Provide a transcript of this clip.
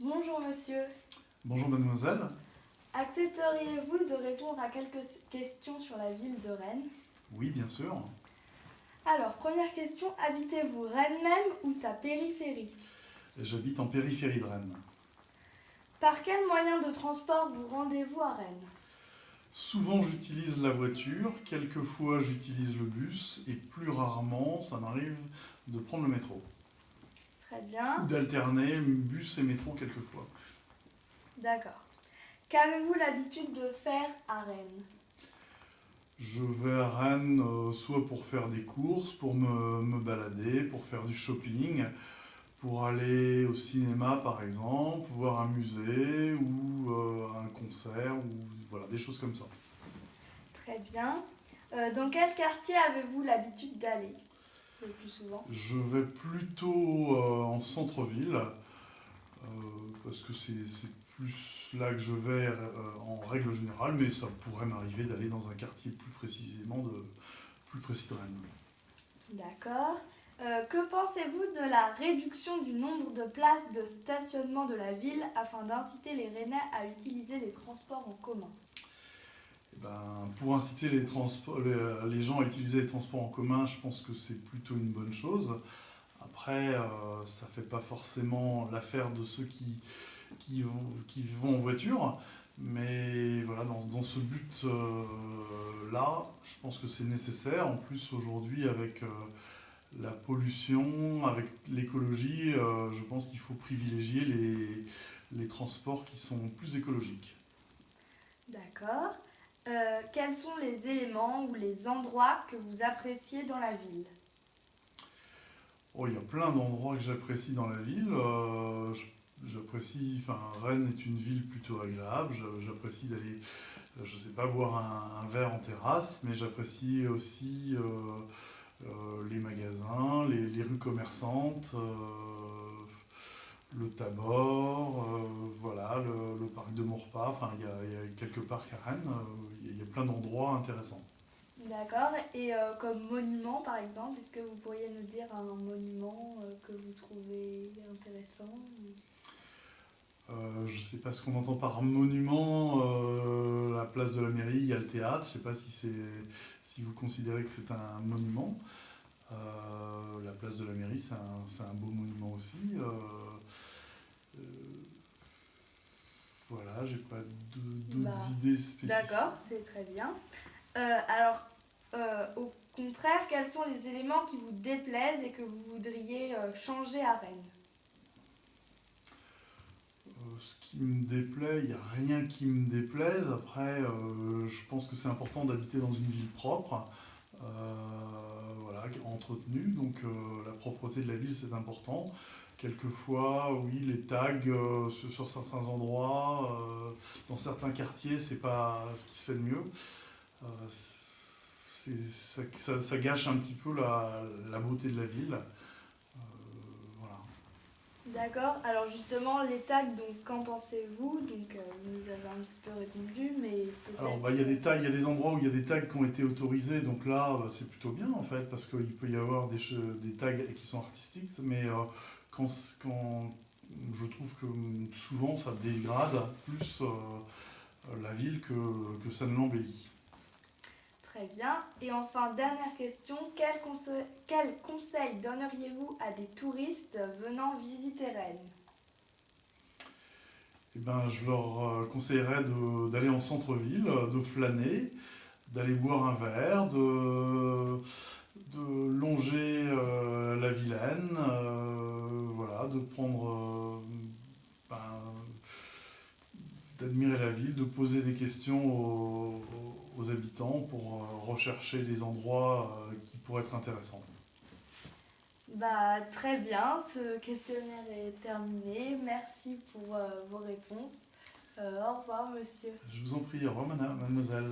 Bonjour monsieur. Bonjour mademoiselle. Accepteriez-vous de répondre à quelques questions sur la ville de Rennes? Oui, bien sûr. Alors, première question, habitez-vous Rennes même ou sa périphérie? J'habite en périphérie de Rennes. Par quel moyen de transport vous rendez-vous à Rennes? Souvent j'utilise la voiture, quelquefois j'utilise le bus et plus rarement ça m'arrive de prendre le métro. Très Ou bien, d'alterner bus et métro quelquefois. d'accord. Qu'avez-vous l'habitude de faire à Rennes? Je vais à Rennes soit pour faire des courses, pour me balader, pour faire du shopping, pour aller au cinéma par exemple, voir un musée ou un concert, ou voilà, des choses comme ça. Très bien. Dans quel quartier avez-vous l'habitude d'aller le plus souvent? Je vais plutôt en centre-ville, parce que c'est plus là que je vais en règle générale, mais ça pourrait m'arriver d'aller dans un quartier plus précis de Rennes. D'accord. Que pensez-vous de la réduction du nombre de places de stationnement de la ville afin d'inciter les Rennais à utiliser les transports en commun? Eh ben, pour inciter les gens à utiliser les transports en commun, je pense que c'est plutôt une bonne chose. Après, ça ne fait pas forcément l'affaire de ceux qui vont en voiture. Mais voilà, dans ce but-là, je pense que c'est nécessaire. En plus, aujourd'hui, avec la pollution, avec l'écologie, je pense qu'il faut privilégier les transports qui sont plus écologiques. D'accord. Quels sont les éléments ou les endroits que vous appréciez dans la ville? Oh, il y a plein d'endroits que j'apprécie dans la ville. Rennes est une ville plutôt agréable. J'apprécie d'aller, je sais pas, boire un verre en terrasse, mais j'apprécie aussi les magasins, les rues commerçantes, le Tabor, voilà, le parc de Maurepas. Enfin, il y a quelques parcs à Rennes. Il y a plein d'endroits intéressants. D'accord. Et comme monument, par exemple, est-ce que vous pourriez nous dire un monument que vous trouvez intéressant? Je ne sais pas ce qu'on entend par monument. La place de la mairie, il y a le théâtre. Je ne sais pas si vous considérez que c'est un monument. La place de la mairie, c'est un beau monument aussi. Euh, voilà, j'ai pas d'autres idées spécifiques. D'accord, c'est très bien. Alors, au contraire, quels sont les éléments qui vous déplaisent et que vous voudriez changer à Rennes? Ce qui me déplaît, il n'y a rien qui me déplaise. Après, je pense que c'est important d'habiter dans une ville propre, voilà, entretenue. Donc la propreté de la ville, c'est important. Quelquefois, oui, les tags sur certains endroits, dans certains quartiers, c'est pas ce qui se fait de mieux. Euh, ça gâche un petit peu la beauté de la ville. Voilà. D'accord, alors justement, les tags, donc qu'en pensez-vous? Donc, vous nous avez un petit peu répondu, mais Alors, peut-être. il y a des tags, il y a des endroits où il y a des tags qui ont été autorisés, donc là, c'est plutôt bien en fait, parce qu'il peut y avoir des tags qui sont artistiques, mais quand je trouve que souvent ça dégrade plus la ville que ça ne l'embellit. Très bien. Et enfin, dernière question, quel conseil donneriez-vous à des touristes venant visiter Rennes? Eh ben, je leur conseillerais d'aller en centre-ville, de flâner, d'aller boire un verre, de longer la Vilaine, voilà, de prendre, ben, d'admirer la ville, de poser des questions aux habitants pour rechercher des endroits qui pourraient être intéressants. Bah, très bien, ce questionnaire est terminé. Merci pour vos réponses. Au revoir, monsieur. Je vous en prie, au revoir mademoiselle.